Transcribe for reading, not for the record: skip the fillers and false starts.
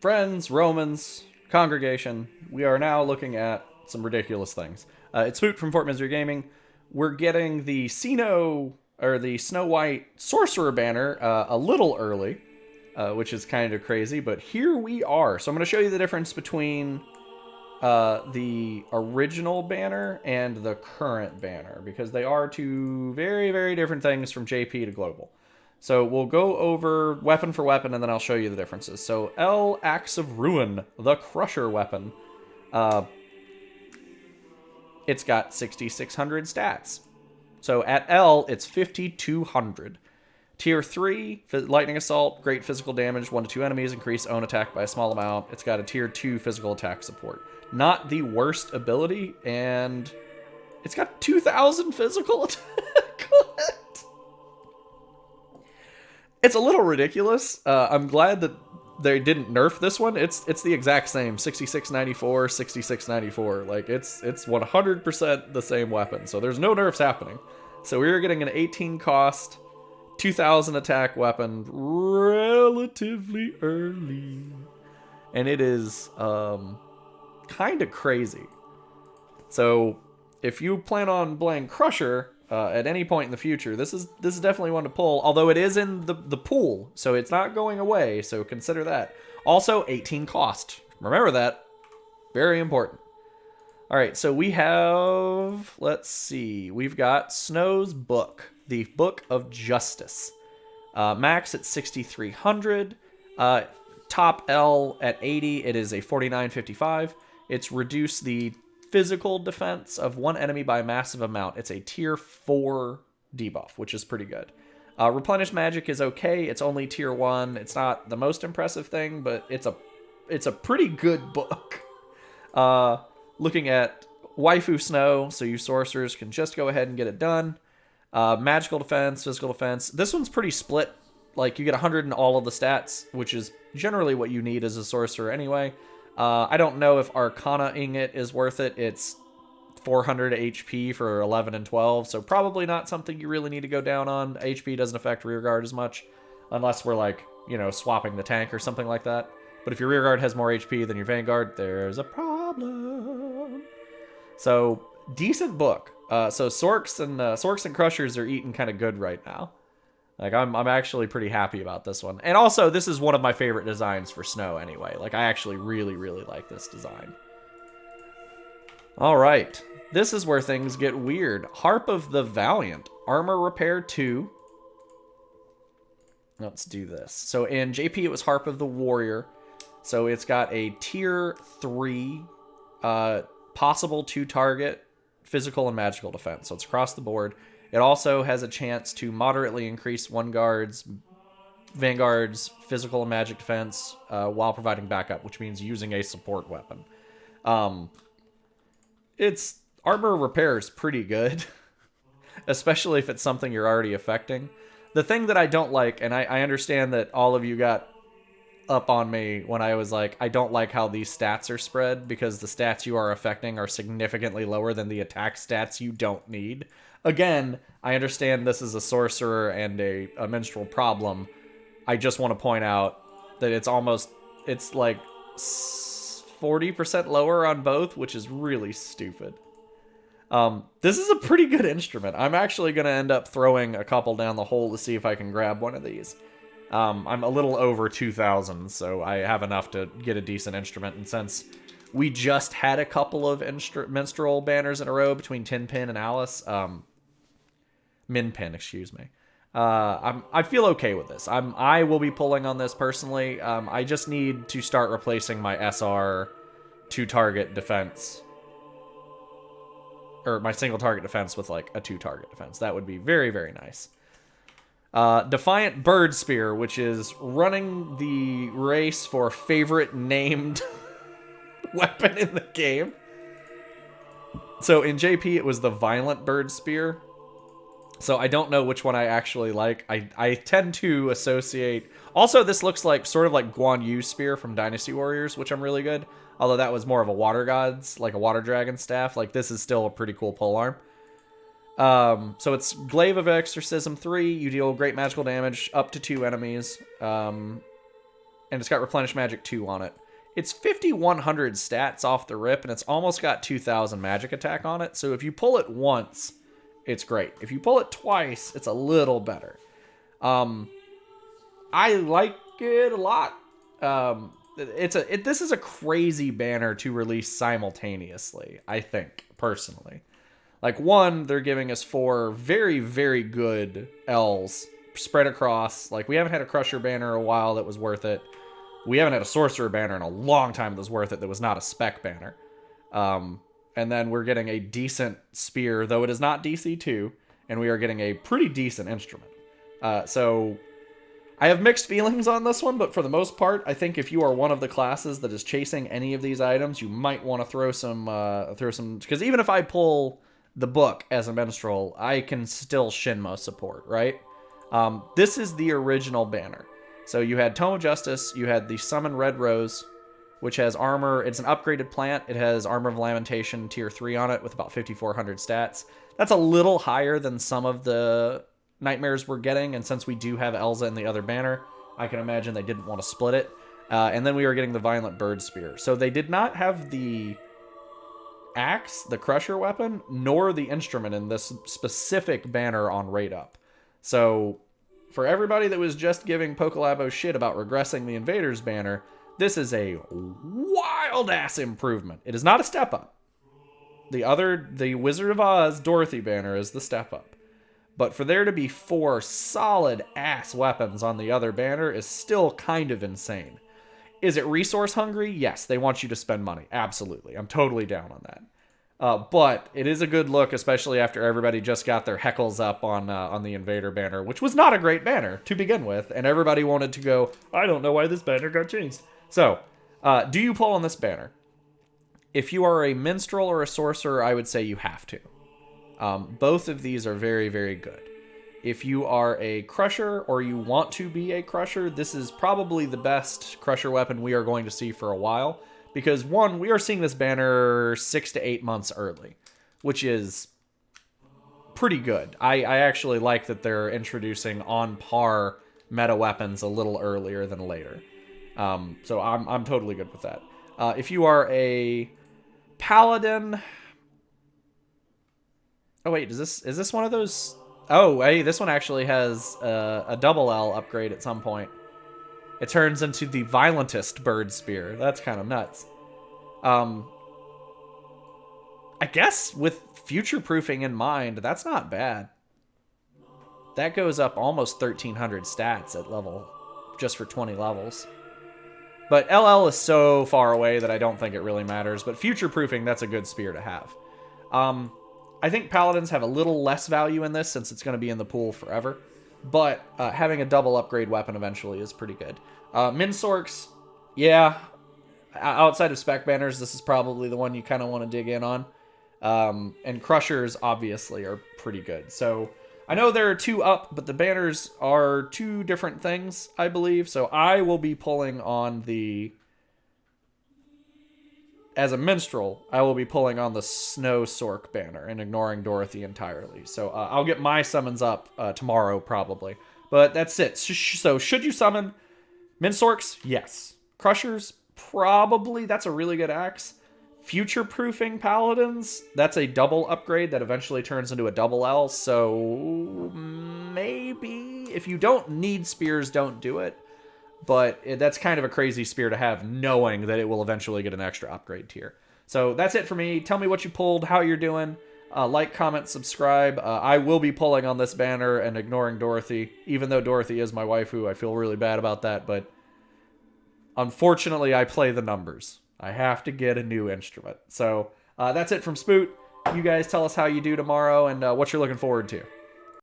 Friends, Romans, congregation, we are now looking at some ridiculous things. It's Spoot from Fort Misery Gaming. We're getting the Snow White Sorcerer banner a little early, which is kind of crazy, but here we are. So I'm going to show you the difference between the original banner and the current banner, because they are two very, very different things from JP to Global. So we'll go over weapon for weapon, and then I'll show you the differences. So L, Axe of Ruin, the Crusher weapon. It's got 6,600 stats. So at L, it's 5,200. Tier 3, Lightning Assault, great physical damage, 1 to 2 enemies, increase own attack by a small amount. It's got a Tier 2 physical attack support. Not the worst ability, and it's got 2,000 physical attack. It's a little ridiculous. I'm glad that they didn't nerf this one. It's the exact same, 6694, 6694. Like, it's 100% the same weapon, so there's no nerfs happening. So we're getting an 18 cost, 2,000 attack weapon relatively early. And it is kind of crazy. So if you plan on playing Crusher at any point in the future, this is definitely one to pull, although it is in the pool, so it's not going away, so consider that. Also, 18 cost. Remember that. Very important. All right, so we have, let's see, we've got Snow's Book, the Book of Justice. Max at 6,300. Top L at 80. It is a 49.55. It's reduced the physical defense of one enemy by a massive amount. It's a tier 4 debuff, which is pretty good. Replenish magic is okay. It's only tier 1. It's not the most impressive thing, but it's a pretty good book. Looking at Waifu Snow, so you sorcerers can just go ahead and get it done. Magical defense, physical defense. This one's pretty split. Like, you get 100 in all of the stats, which is generally what you need as a sorcerer anyway. I don't know if Arcana-ing it is worth it. It's 400 HP for 11 and 12, so probably not something you really need to go down on. HP doesn't affect rearguard as much, unless we're, like, you know, swapping the tank or something like that. But if your rearguard has more HP than your vanguard, there's a problem. So, decent book. So Sorks and Crushers are eating kind of good right now. Like, I'm actually pretty happy about this one. And also, this is one of my favorite designs for Snow anyway. Like, I actually really, really like this design. All right. This is where things get weird. Harp of the Valiant. Armor Repair 2. Let's do this. So in JP, it was Harp of the Warrior. So it's got a tier 3 possible 2-target physical and magical defense. So it's across the board. It also has a chance to moderately increase one Vanguard's physical and magic defense while providing backup, which means using a support weapon. Its armor repair is pretty good, especially if it's something you're already affecting. The thing that I don't like, and I understand that all of you got up on me when I was like, I don't like how these stats are spread, because the stats you are affecting are significantly lower than the attack stats you don't need. Again, I understand this is a sorcerer and a menstrual problem. I just want to point out that it's like 40% lower on both, which is really stupid. This is a pretty good instrument. I'm actually going to end up throwing a couple down the hole to see if I can grab one of these. I'm a little over 2,000, so I have enough to get a decent instrument. And since we just had a couple of minstrel banners in a row between Tinpin and Alice, Minpin, excuse me. I feel okay with this. I will be pulling on this personally. I just need to start replacing my SR 2-target defense, or my single target defense with like a 2-target defense. That would be very, very nice. Defiant Bird Spear, which is running the race for favorite named weapon in the game. So in JP, it was the Violent Bird Spear. So I don't know which one I actually like. I tend to associate... Also, this looks like sort of like Guan Yu's spear from Dynasty Warriors, which I'm really good. Although that was more of a water god's, like a water dragon staff. Like, this is still a pretty cool polearm. So it's Glaive of Exorcism 3. You deal great magical damage up to 2 enemies. and it's got Replenish Magic 2 on it. It's 5,100 stats off the rip, and it's almost got 2,000 magic attack on it. So if you pull it once, it's great. If you pull it twice, it's a little better. I like it a lot. This is a crazy banner to release simultaneously, I think, personally. Like, one, they're giving us 4 very, very good L's spread across. Like, we haven't had a Crusher banner in a while that was worth it. We haven't had a Sorcerer banner in a long time that was worth it that was not a spec banner. And then we're getting a decent spear, though it is not DC2, and we are getting a pretty decent instrument. So I have mixed feelings on this one, but for the most part, I think if you are one of the classes that is chasing any of these items, you might want to throw some, because even if I pull the book as a minstrel, I can still Shinma support, right? This is the original banner. So you had Tome of Justice, you had the Summon Red Rose, which has armor. It's an upgraded plant. It has Armor of Lamentation tier 3 on it with about 5,400 stats. That's a little higher than some of the nightmares we're getting, and since we do have Elza in the other banner, I can imagine they didn't want to split it. And then we were getting the Violent Bird Spear. So they did not have the axe, the Crusher weapon, nor the instrument in this specific banner on Raid Up. So for everybody that was just giving Pokelabo shit about regressing the Invaders banner, this is a wild-ass improvement. It is not a step up. The Wizard of Oz Dorothy banner is the step up. But for there to be 4 solid-ass weapons on the other banner is still kind of insane. Is it resource hungry? Yes, they want you to spend money. Absolutely. I'm totally down on that. But it is a good look, especially after everybody just got their heckles up on the Invader banner, which was not a great banner to begin with, and everybody wanted to go, I don't know why this banner got changed. So, do you pull on this banner? If you are a minstrel or a sorcerer, I would say you have to. Both of these are very, very good. If you are a crusher or you want to be a crusher, this is probably the best crusher weapon we are going to see for a while. Because, one, we are seeing this banner 6 to 8 months early, which is pretty good. I actually like that they're introducing on par meta weapons a little earlier than later. So I'm totally good with that. If you are a paladin... Oh, wait, is this one of those... Oh, hey, this one actually has a double L upgrade at some point. It turns into the Violentist Bird Spear. That's kind of nuts. I guess with future-proofing in mind, that's not bad. That goes up almost 1,300 stats at level, just for 20 levels. But LL is so far away that I don't think it really matters. But future-proofing, that's a good spear to have. I think Paladins have a little less value in this since it's going to be in the pool forever. But having a double upgrade weapon eventually is pretty good. Min-Sorcs, yeah. Outside of spec banners, this is probably the one you kind of want to dig in on. And Crushers, obviously, are pretty good. So I know there are 2 up, but the banners are 2 different things, I believe. So I will be pulling on the... As a minstrel, I will be pulling on the Snow SORC banner and ignoring Dorothy entirely. So I'll get my summons up tomorrow, probably. But that's it. So should you summon Min-Sorcs? Yes. Crushers? Probably. That's a really good axe. Future-proofing Paladins? That's a double upgrade that eventually turns into a double L. So maybe if you don't need spears, don't do it. But that's kind of a crazy spear to have, knowing that it will eventually get an extra upgrade tier. So that's it for me. Tell me what you pulled, how you're doing. Like, comment, subscribe. I will be pulling on this banner and ignoring Dorothy. Even though Dorothy is my waifu, I feel really bad about that. But unfortunately, I play the numbers. I have to get a new instrument. So that's it from Spoot. You guys tell us how you do tomorrow and what you're looking forward to.